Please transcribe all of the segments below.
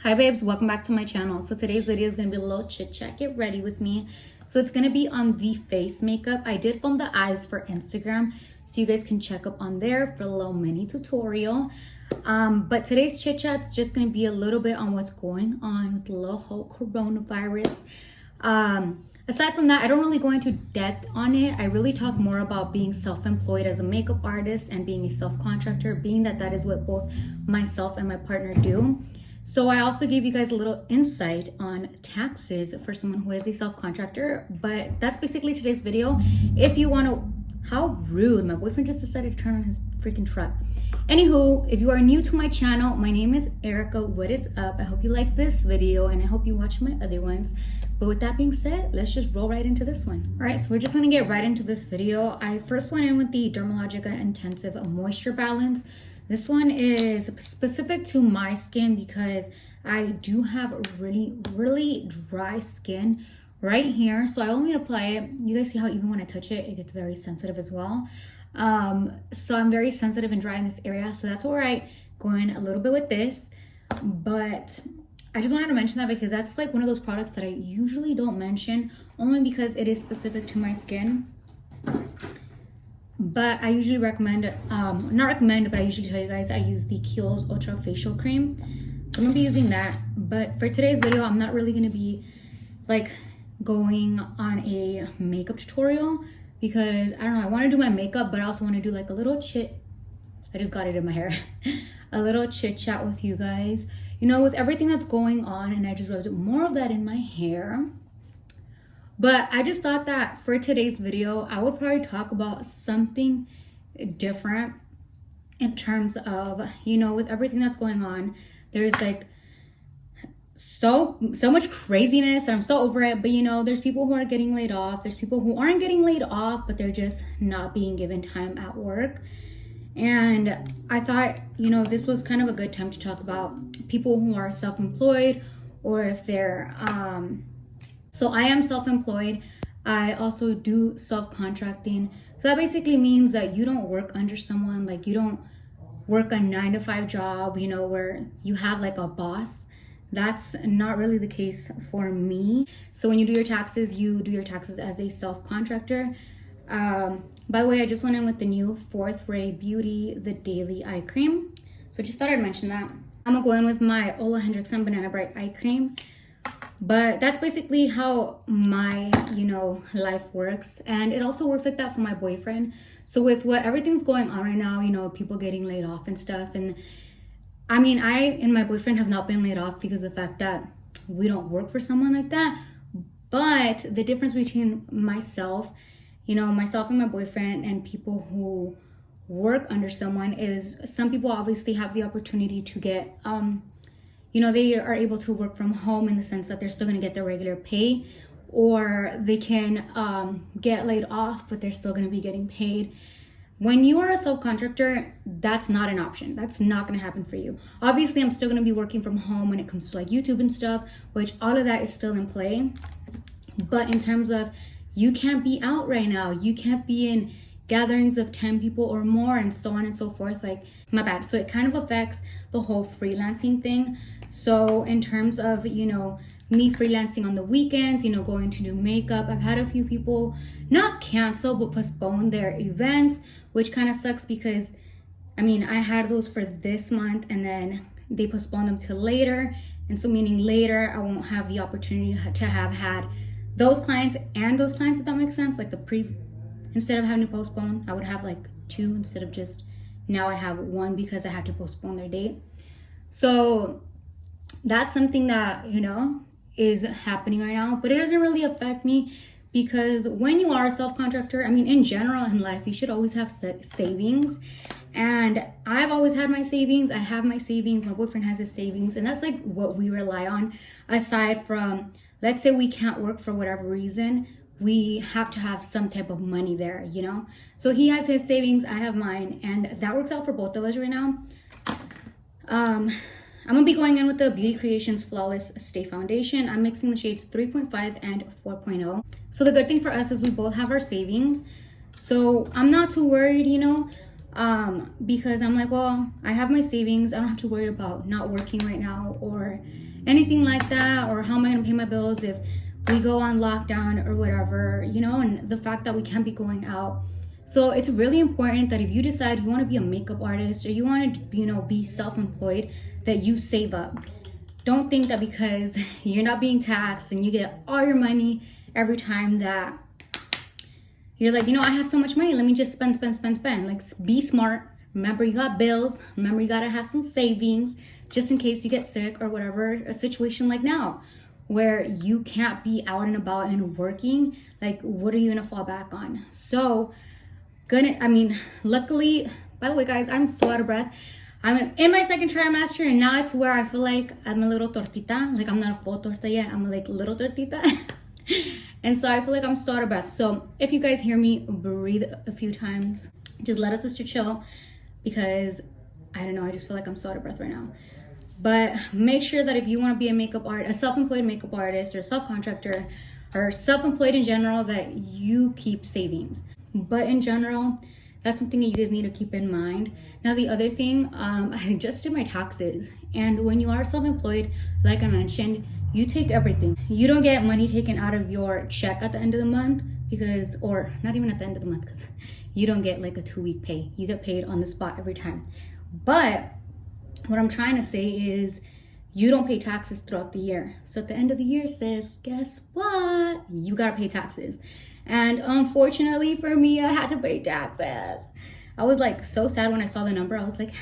Hi babes, welcome back to my channel. So today's video is going to be a little chit chat. Get ready with me. So it's going to be on the face makeup. I did film the eyes for Instagram, so you guys can check up on there for a little mini tutorial. But today's chit chat's just going to be a little bit on what's going on with the little whole coronavirus. Aside from that, I don't really go into depth on it. I really talk more about being self-employed as a makeup artist and being a self-contractor, being that is what both myself and my partner do. So I also gave you guys a little insight on taxes for someone who is a self-contractor, but that's basically today's video. If you want to, how rude, my boyfriend just decided to turn on his freaking truck. Anywho, if you are new to my channel, my name is Erica. What is up? I hope you like this video and I hope you watch my other ones. But with that being said, let's just roll right into this one. All right, so we're just gonna get right into this video. I first went in with the Dermalogica Intensive Moisture Balance. This one is specific to my skin because I do have really dry skin right here. So I only apply it. You guys see how even when I touch it, it gets very sensitive as well. So I'm very sensitive and dry in this area. So that's where I go in a little bit with this. But I just wanted to mention that because that's like one of those products that I usually don't mention, only because it is specific to my skin. But I usually recommend, not recommend, but I usually tell you guys I use the Kiehl's Ultra Facial Cream. So I'm gonna be using that. But for today's video, I'm not really gonna be like going on a makeup tutorial because I don't know, I wanna do my makeup, but I also wanna do like a little I just got it in my hair. A little chit chat with you guys. You know, with everything that's going on, and I just rubbed more of that in my hair. But I just thought that for today's video, I would probably talk about something different in terms of, you know, with everything that's going on, there's like so much craziness and I'm so over it. But you know, there's people who are getting laid off. There's people who aren't getting laid off, but they're just not being given time at work. And I thought, you know, this was kind of a good time to talk about people who are self-employed, or if they're, so I am self-employed. I also do self-contracting. So that basically means that you don't work under someone, like you don't work a 9-to-5 job, you know, where you have like a boss. That's not really the case for me. So when you do your taxes, you do your taxes as a self-contractor. By the way, I just went in with the new Fourth Ray Beauty, the Daily Eye Cream. So just thought I'd mention that. I'm gonna go in with my Ole Henriksen Banana Bright Eye Cream. But that's basically how my, you know, life works. And it also works like that for my boyfriend. So with what everything's going on right now, you know, people getting laid off and stuff. And I mean, I and my boyfriend have not been laid off because of the fact that we don't work for someone like that. But the difference between myself, you know, myself and my boyfriend and people who work under someone is some people obviously have the opportunity to get, you know, they are able to work from home in the sense that they're still going to get their regular pay, or they can get laid off, but they're still going to be getting paid. When you are a self-contractor, that's not an option. That's not going to happen for you. Obviously, I'm still going to be working from home when it comes to like YouTube and stuff, which all of that is still in play. But in terms of you can't be out right now, you can't be in gatherings of 10 people or more, and so on and so forth. Like, my bad. So it kind of affects the whole freelancing thing. So in terms of, you know, me freelancing on the weekends, you know, going to do makeup, I've had a few people not cancel but postpone their events, which kind of sucks because I mean, I had those for this month and then they postponed them till later. And so meaning later I won't have the opportunity to have had those clients and those clients, if that makes sense. Like instead of having to postpone, I would have like 2 instead of just now I have 1 because I had to postpone their date. So that's something that, you know, is happening right now, but it doesn't really affect me because when you are a self-contractor, I mean, in general in life, you should always have savings. And I've always had my savings. I have my savings. My boyfriend has his savings. And that's like what we rely on, aside from, let's say we can't work for whatever reason, we have to have some type of money there, you know? So he has his savings, I have mine, and that works out for both of us right now. I'm gonna be going in with the Beauty Creations Flawless Stay Foundation. I'm mixing the shades 3.5 and 4.0. So the good thing for us is we both have our savings. So I'm not too worried, you know, because I'm like, well, I have my savings. I don't have to worry about not working right now or anything like that, or how am I gonna pay my bills if we go on lockdown or whatever, you know, and the fact that we can't be going out. So it's really important that if you decide you want to be a makeup artist or you want to, you know, be self-employed, that you save up. Don't think that because you're not being taxed and you get all your money every time that you're like, you know, I have so much money, let me just spend. Like, be smart. Remember, you got bills. Remember, you got to have some savings just in case you get sick or whatever, a situation like now where you can't be out and about and working. Like, what are you going to fall back on? So, luckily, by the way, guys, I'm so out of breath. I'm in my second trimester, and now it's where I feel like I'm a little tortita. Like, I'm not a full torta yet. I'm like little tortita. And so I feel like I'm so out of breath. So if you guys hear me breathe a few times, just let us sister chill, because I don't know, I just feel like I'm so out of breath right now. But make sure that if you want to be a self-employed makeup artist or self-contractor or self-employed in general, that you keep savings. But in general, that's something that you guys need to keep in mind. Now, the other thing, I just did my taxes. And when you are self-employed, like I mentioned, you take everything. You don't get money taken out of your check at the end of the month or not even at the end of the month, because you don't get like a 2-week pay. You get paid on the spot every time. But what I'm trying to say is you don't pay taxes throughout the year. So at the end of the year, sis, guess what? You gotta pay taxes. And unfortunately for me, I had to pay taxes. I was like so sad when I saw the number. I was like,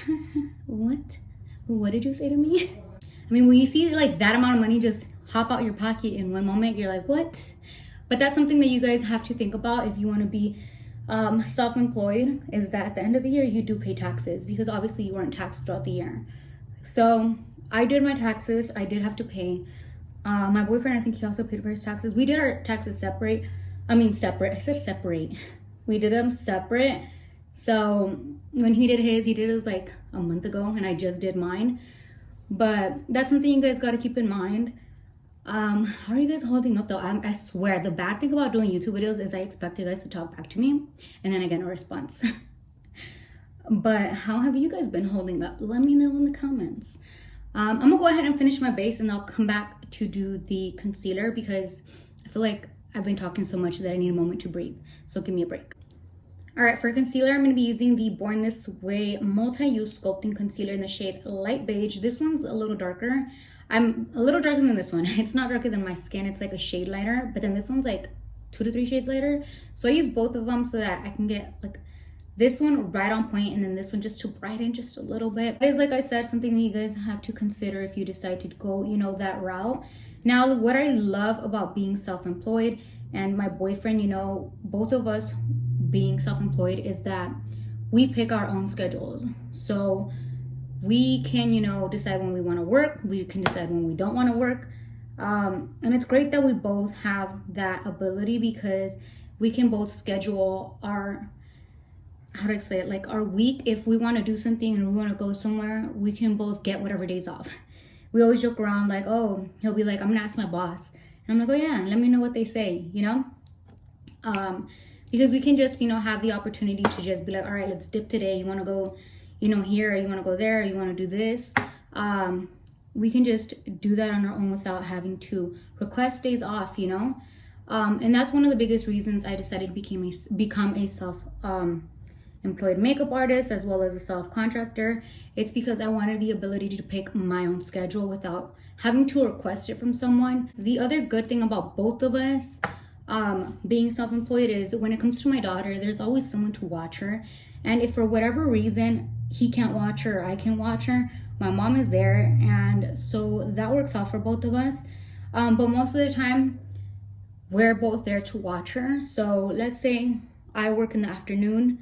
what? What did you say to me? I mean, when you see like that amount of money just hop out your pocket in one moment, you're like, what? But that's something that you guys have to think about if you want to be self-employed, is that at the end of the year, you do pay taxes, because obviously you weren't taxed throughout the year. So I did my taxes. I did have to pay. My boyfriend, I think he also paid for his taxes. We did our taxes separate. I said separate. We did them separate. So when he did his like a month ago, and I just did mine. But that's something you guys got to keep in mind. How are you guys holding up though? I swear, the bad thing about doing YouTube videos is I expect you guys to talk back to me and then I get no response. But how have you guys been holding up? Let me know in the comments. I'm gonna go ahead and finish my base, and I'll come back to do the concealer, because I feel like I've been talking so much that I need a moment to breathe. So give me a break. All right, for concealer, I'm going to be using the Born This Way Multi-Use Sculpting Concealer in the shade Light Beige. This one's a little darker. I'm a little darker than this one. It's not darker than my skin. It's like a shade lighter, but then this one's like 2 to 3 shades lighter. So I use both of them so that I can get like this one right on point, and then this one just to brighten just a little bit. It is, like I said, something that you guys have to consider if you decide to go, you know, that route. Now, what I love about being self-employed and my boyfriend, you know, both of us being self-employed, is that we pick our own schedules. So we can, you know, decide when we want to work. We can decide when we don't want to work. And it's great that we both have that ability, because we can both schedule our, how do I say it, like our week. If we want to do something and we want to go somewhere, we can both get whatever days off. We always joke around like, oh, he'll be like, I'm gonna ask my boss. And I'm like, oh yeah, let me know what they say, you know? Because we can just, you know, have the opportunity to just be like, all right, let's dip today. You want to go, you know, here, or you want to go there, or you want to do this. We can just do that on our own without having to request days off, you know? And that's one of the biggest reasons I decided to become a self-employed makeup artist, as well as a self-contractor. It's because I wanted the ability to pick my own schedule without having to request it from someone. The other good thing about both of us being self-employed is when it comes to my daughter, there's always someone to watch her. And if for whatever reason he can't watch her or I can't watch her, my mom is there, and so that works out for both of us. But most of the time we're both there to watch her. So let's say I work in the afternoon,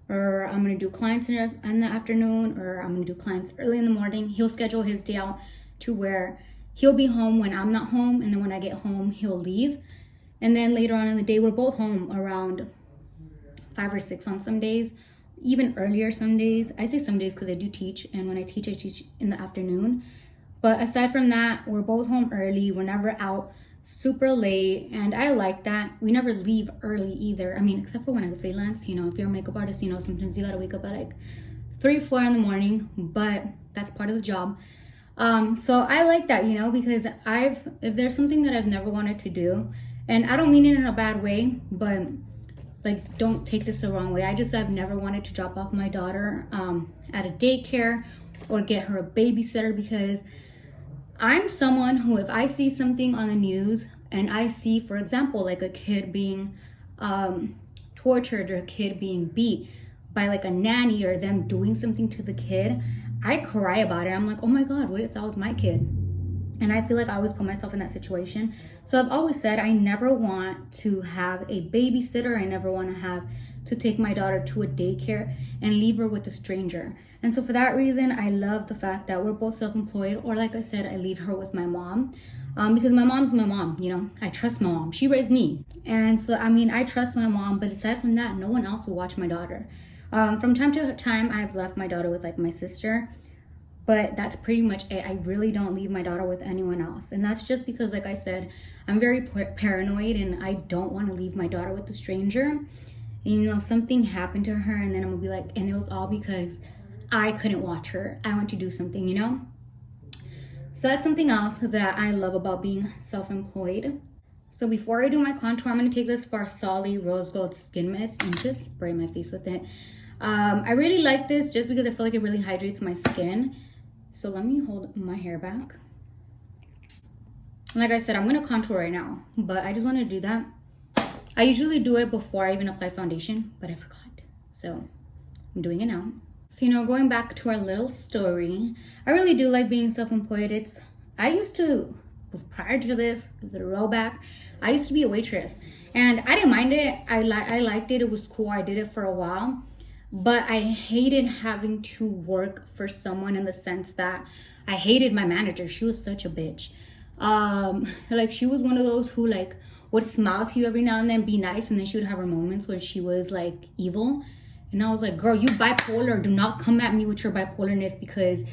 or I'm gonna do clients in the afternoon, or I'm gonna do clients early in the morning. He'll schedule his day out to where he'll be home when I'm not home, and then when I get home he'll leave. And then later on in the day, we're both home around 5 or 6 on some days, even earlier some days. I say some days because I do teach, and when I teach in the afternoon. But aside from that, we're both home early. We're never out super late, and I like that. We never leave early either. I mean, except for when I freelance, you know, if you're a makeup artist, you know, sometimes you gotta wake up at like 3, 4 in the morning, but that's part of the job. So I like that, you know, because if there's something that I've never wanted to do, and I don't mean it in a bad way, but like, don't take this the wrong way. I've never wanted to drop off my daughter at a daycare or get her a babysitter, because I'm someone who, if I see something on the news and I see, for example, like a kid being tortured or a kid being beat by like a nanny or them doing something to the kid, I cry about it. I'm like, oh my God, what if that was my kid? And I feel like I always put myself in that situation. So I've always said I never want to have a babysitter. I never want to have to take my daughter to a daycare and leave her with a stranger. And so for that reason, I love the fact that we're both self-employed, or like I said, I leave her with my mom. Because my mom's my mom, you know, I trust my mom. She raised me. And so, I mean, I trust my mom, but aside from that, no one else will watch my daughter. From time to time, I've left my daughter with like my sister, but that's pretty much it. I really don't leave my daughter with anyone else. And that's just because, like I said, I'm very paranoid and I don't want to leave my daughter with a stranger. And, you know, something happened to her and then I'm gonna be like, and it was all because I couldn't watch her. I want to do something, you know? So that's something else that I love about being self-employed. So before I do my contour, I'm gonna take this Farsali Rose Gold Skin Mist and just spray my face with it. I really like this just because I feel like it really hydrates my skin. So let me hold my hair back. Like I said, I'm gonna contour right now, but I just wanted to do that. I usually do it before I even apply foundation, but I forgot. So I'm doing it now. So, you know, going back to our little story, I really do like being self-employed. I used to, prior to this, the rollback, I used to be a waitress and I didn't mind it. I liked it. It was cool. I did it for a while, but I hated having to work for someone in the sense that I hated my manager. She was such a bitch. Like she was one of those who like would smile to you every now and then, be nice, and then she would have her moments where she was like evil. And I was like, girl, you bipolar. Do not come at me with your bipolarness, because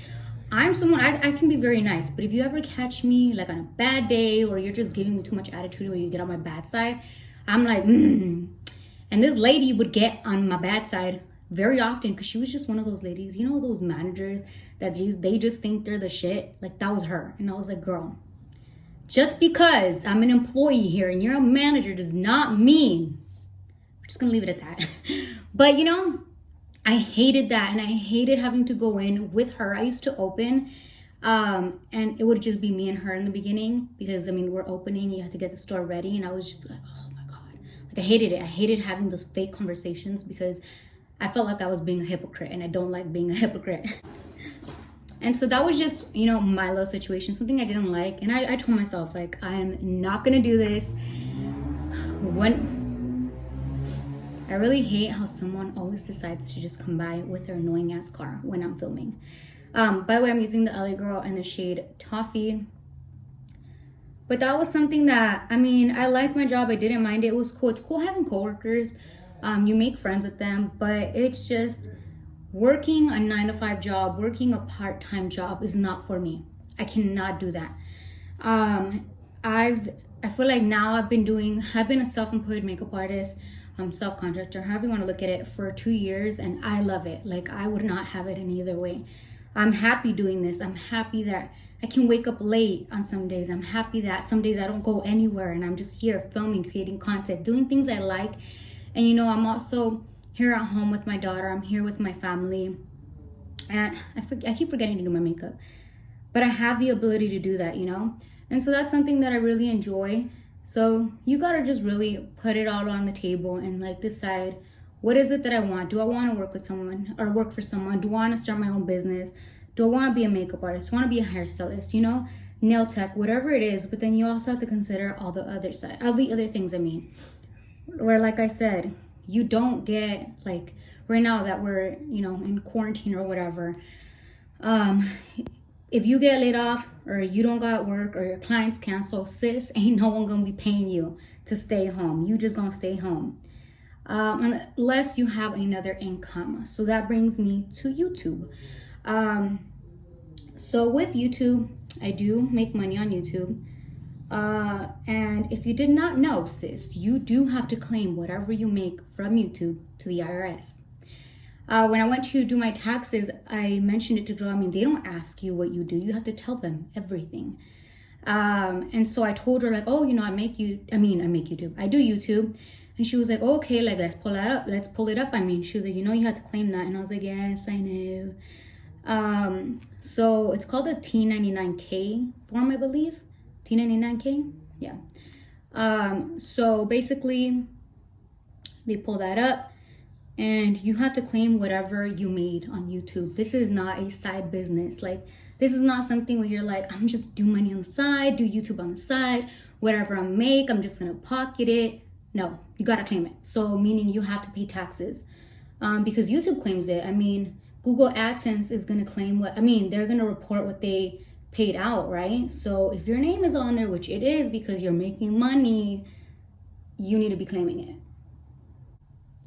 I'm someone, I can be very nice. But if you ever catch me like on a bad day or you're just giving me too much attitude or you get on my bad side, I'm like, And this lady would get on my bad side very often because she was just one of those ladies, you know, those managers that they just think they're the shit. Like that was her. And I was like, girl, just because I'm an employee here and you're a manager does not mean, we're just gonna leave it at that. But you know, I hated that, and I hated having to go in with her. I used to open and it would just be me and her in the beginning, because I mean, we're opening, you have to get the store ready, and I was just like, oh my God, like I hated it. I hated having those fake conversations because I felt like I was being a hypocrite, and I don't like being a hypocrite. And so that was just, you know, my little situation, something I didn't like. And I told myself, like, I'm not gonna do this. I really hate how someone always decides to just come by with their annoying ass car when I'm filming. By the way, I'm using the LA Girl in the shade Toffee. But that was something that, I mean, I liked my job. I didn't mind it. It was cool. It's cool having coworkers. You make friends with them, but it's just working a 9-to-5 job, working a part-time job is not for me. I cannot do that. I feel like now I've been a self-employed makeup artist, self-contractor, however you want to look at it, for 2 years, and I love it. Like, I would not have it any other way. I'm happy doing this. I'm happy that I can wake up late on some days. I'm happy that some days I don't go anywhere and I'm just here filming, creating content, doing things I like. And you know, I'm also here at home with my daughter. I'm here with my family. And I keep forgetting to do my makeup. But I have the ability to do that, you know? And so that's something that I really enjoy. So you gotta just really put it all on the table and like decide, what is it that I want? Do I want to work with someone or work for someone? Do I want to start my own business? Do I want to be a makeup artist? Do I want to be a hairstylist? You know, nail tech, whatever it is. But then you also have to consider all the other side, all the other things. I mean, where like I said, you don't get like right now that we're, you know, in quarantine or whatever. If you get laid off or you don't got work or your clients cancel, sis, ain't no one gonna be paying you to stay home. You just gonna stay home. Unless you have another income. So that brings me to YouTube. So with YouTube, I do make money on YouTube. And if you did not know, sis, you do have to claim whatever you make from YouTube to the IRS. When I went to do my taxes, I mentioned it to girl. I mean, they don't ask you what you do. You have to tell them everything. And so I told her like, oh, you know, I make YouTube. I do YouTube. And she was like, oh, okay, like let's pull it up. Let's pull it up. I mean, she was like, you know, you have to claim that. And I was like, yes, I know. So it's called a T99K form, I believe. T99K, yeah. So basically, they pull that up. And you have to claim whatever you made on YouTube. This is not a side business. Like, this is not something where you're like, I'm just do money on the side, do YouTube on the side, whatever I make, I'm just gonna pocket it. No, you gotta claim it. So meaning you have to pay taxes because YouTube claims it. I mean, Google AdSense is gonna claim they're gonna report what they paid out, right? So if your name is on there, which it is because you're making money, you need to be claiming it.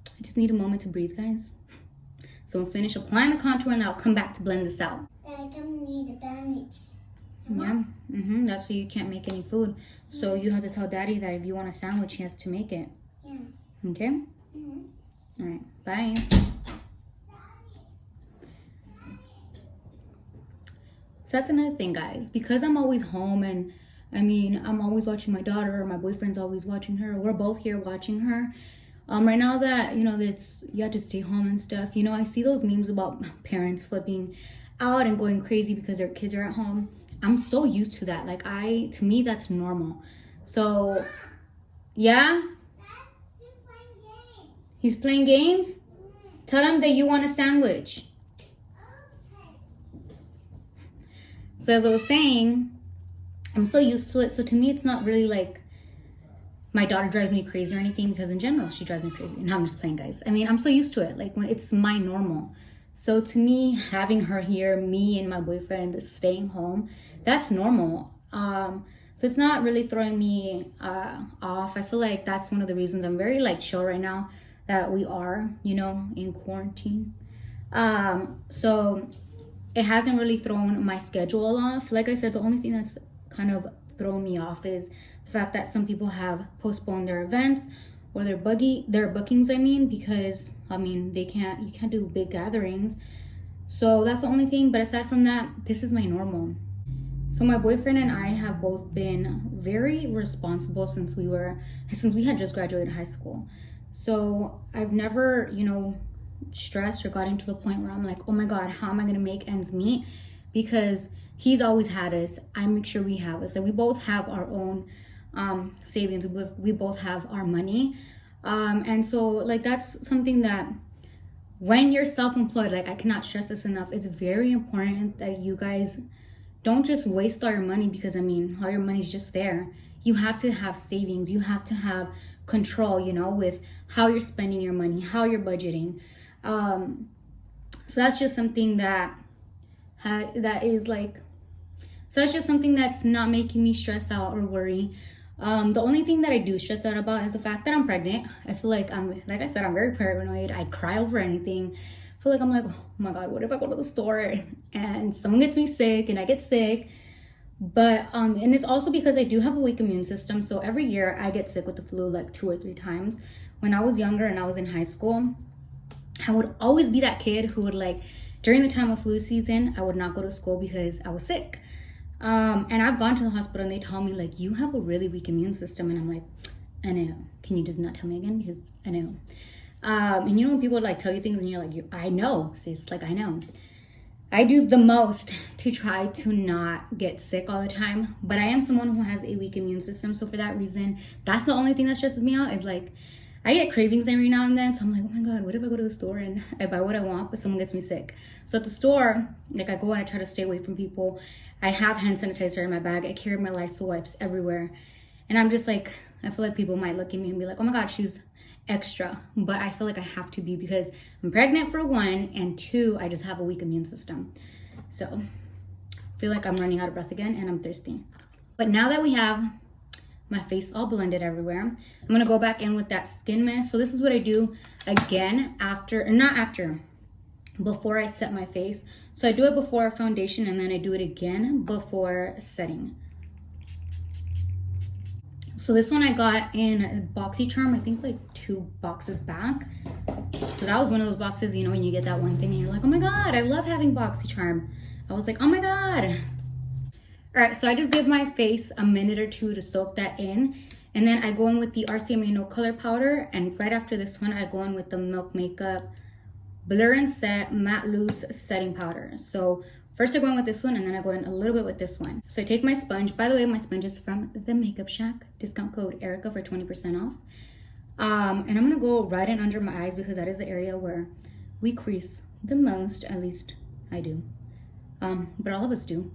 I just need a moment to breathe, guys. So I'll finish applying the contour and I'll come back to blend this out. I don't need a bandage. Yeah, that's why you can't make any food. So you have to tell Daddy that if you want a sandwich, he has to make it. Yeah. Okay? All right, bye. So that's another thing, guys. Because I'm always home and I'm always watching my daughter, or my boyfriend's always watching her, we're both here watching her. Right now that, you know, you have to stay home and stuff, you know, I see those memes about parents flipping out and going crazy because their kids are at home. I'm so used to that. Like, to me, that's normal. So, yeah? He's playing games? Tell him that you want a sandwich. So as I was saying, I'm so used to it. So to me, it's not really like my daughter drives me crazy or anything, because in general, she drives me crazy. No, I'm just playing, guys. I mean, I'm so used to it. Like, it's my normal. So to me, having her here, me and my boyfriend staying home, that's normal. So it's not really throwing me off. I feel like that's one of the reasons I'm very like chill right now, that we are, you know, in quarantine. So it hasn't really thrown my schedule off. Like I said, the only thing that's kind of thrown me off is the fact that some people have postponed their events or their bookings, because you can't do big gatherings. So that's the only thing. But aside from that, this is my normal. So my boyfriend and I have both been very responsible since we had just graduated high school. So I've never, you know, stressed or gotten to the point where I'm like, oh my God, how am I gonna make ends meet? Because he's always had us. I make sure we have us. Like, we both have our own savings. We both have our money. And so like, that's something that when you're self-employed, like, I cannot stress this enough. It's very important that you guys don't just waste all your money, because all your money's just there. You have to have savings. You have to have control, you know, with how you're spending your money, how you're budgeting. So that's just something that's just something that's not making me stress out or worry. The only thing that I do stress out about is the fact that I'm pregnant. I feel like I'm very paranoid. I cry over anything. I feel like I'm like, oh my God, what if I go to the store and someone gets me sick and I get sick? But and it's also because I do have a weak immune system. So every year I get sick with the flu like 2 or 3 times. When I was younger and I was in high school, I would always be that kid who would, like, during the time of flu season, I would not go to school because I was sick. And I've gone to the hospital and they tell me, like, you have a really weak immune system. And I'm like, I know. Can you just not tell me again? Because I know. And you know when people like tell you things and you're like, I know, sis, like, I know. I do the most to try to not get sick all the time. But I am someone who has a weak immune system. So for that reason, that's the only thing that stresses me out, is like, I get cravings every now and then. So I'm like, oh my God, what if I go to the store and I buy what I want, but someone gets me sick? So at the store, like, I go and I try to stay away from people. I have hand sanitizer in my bag. I carry my Lysol wipes everywhere. And I'm just like, I feel like people might look at me and be like, oh my God, she's extra. But I feel like I have to be, because I'm pregnant for 1, and 2, I just have a weak immune system. So I feel like I'm running out of breath again and I'm thirsty. But now that we have my face all blended everywhere, I'm gonna go back in with that skin mist. So this is what I do again before I set my face. So I do it before a foundation, and then I do it again before setting. So this one I got in BoxyCharm, I think like 2 boxes back. So that was one of those boxes, you know, when you get that one thing and you're like, oh my God, I love having BoxyCharm. I was like, oh my God. All right, so I just give my face a minute or two to soak that in. And then I go in with the RCMA No Color Powder. And right after this one, I go in with the Milk Makeup Blur and Set Matte Loose Setting Powder. So first I go in with this one, and then I go in a little bit with this one. So I take my sponge. By the way, my sponge is from The Makeup Shack. Discount code Erica for 20% off. And I'm gonna go right in under my eyes because that is the area where we crease the most. At least I do. But all of us do.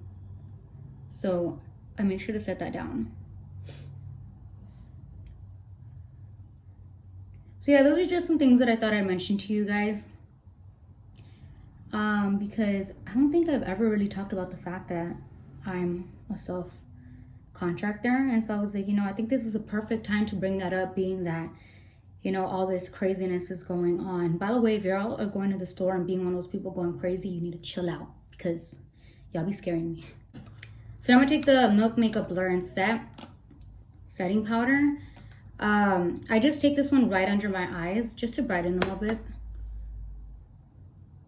So I make sure to set that down. So yeah, those are just some things that I thought I'd mention to you guys. Because I don't think I've ever really talked about the fact that I'm a self-contractor. And so I was like, you know, I think this is the perfect time to bring that up, being that, you know, all this craziness is going on. By the way, if you're all going to the store and being one of those people going crazy, you need to chill out because y'all be scaring me. So now I'm gonna take the Milk Makeup Blur and Set setting powder. I just take this one right under my eyes just to brighten them a bit.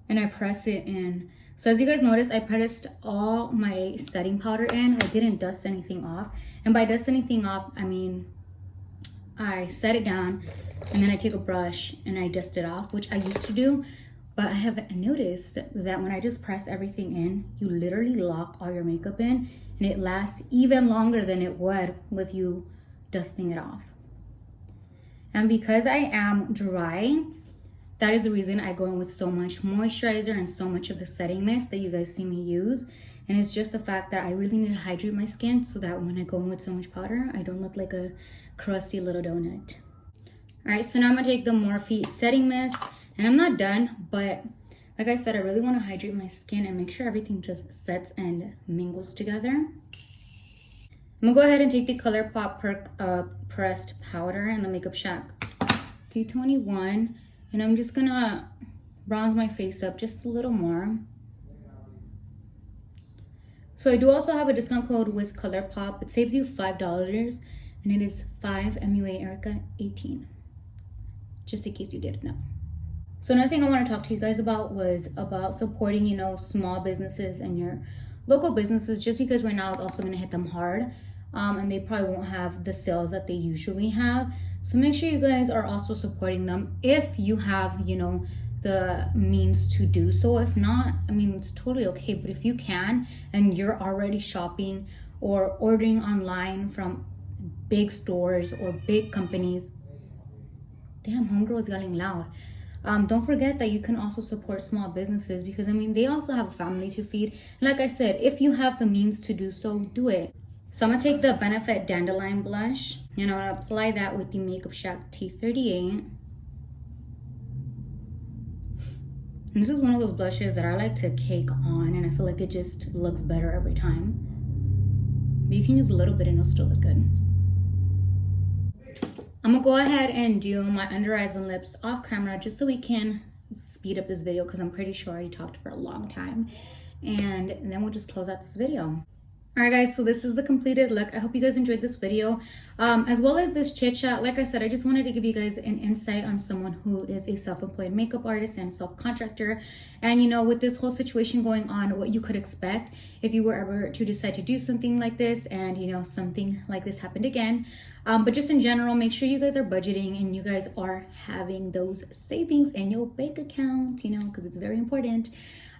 And I press it in. So as you guys noticed, I pressed all my setting powder in. I didn't dust anything off. And by dust anything off, I mean, I set it down and then I take a brush and I dust it off, which I used to do. But I have noticed that when I just press everything in, you literally lock all your makeup in and it lasts even longer than it would with you dusting it off. And because I am dry, that is the reason I go in with so much moisturizer and so much of the setting mist that you guys see me use. And it's just the fact that I really need to hydrate my skin so that when I go in with so much powder, I don't look like a crusty little donut. All right, so now I'm gonna take the Morphe setting mist, and I'm not done, but like I said, I really wanna hydrate my skin and make sure everything just sets and mingles together. I'm gonna go ahead and take the ColourPop pressed powder in the Makeup Shack T21, and I'm just gonna bronze my face up just a little more. So I do also have a discount code with ColourPop. It saves you $5, and it is 5 MUA Erica 18. Just in case you didn't know. So another thing I want to talk to you guys about was about supporting, you know, small businesses and your local businesses, just because right now it's also going to hit them hard. And they probably won't have the sales that they usually have. So make sure you guys are also supporting them if you have, you know, the means to do so. If not, I mean, it's totally okay. But if you can, and you're already shopping or ordering online from big stores or big companies, damn, homegirl is getting loud. Don't forget that you can also support small businesses, because I mean, they also have a family to feed. Like I said, if you have the means to do so, do it. So I'm gonna take the Benefit Dandelion blush and I'm gonna apply that with the Makeup Shack T38. And this is one of those blushes that I like to cake on, and I feel like it just looks better every time. But you can use a little bit and it'll still look good. I'm gonna go ahead and do my under eyes and lips off camera just so we can speed up this video, because I'm pretty sure I already talked for a long time. And then we'll just close out this video. All right, guys, so this is the completed look. I hope you guys enjoyed this video, as well as this chit chat. Like I said, I just wanted to give you guys an insight on someone who is a self-employed makeup artist and self-contractor. And, you know, with this whole situation going on, what you could expect if you were ever to decide to do something like this and, you know, something like this happened again. But just in general, make sure you guys are budgeting and you guys are having those savings in your bank account, you know, because it's very important.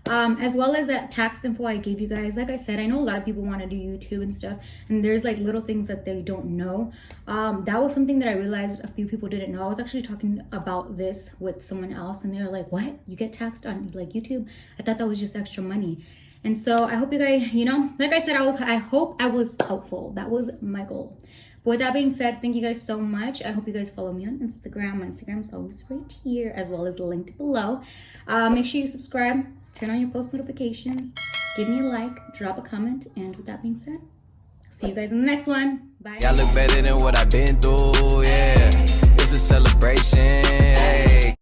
As well as that tax info I gave you guys. Like I said, I know a lot of people want to do YouTube and stuff, and there's like little things that they don't know. That was something that I realized a few people didn't know. I was actually talking about this with someone else, and they were like, what? You get taxed on like YouTube? I thought that was just extra money. And so I hope you guys, you know, like I said, I hope I was helpful. That was my goal. But with that being said, thank you guys so much. I hope you guys follow me on Instagram. My Instagram is always right here, as well as linked below. Make sure you subscribe, turn on your post notifications, give me a like, drop a comment, and with that being said, see you guys in the next one. Bye. Y'all look better than what I've been through, yeah. It's a celebration, hey.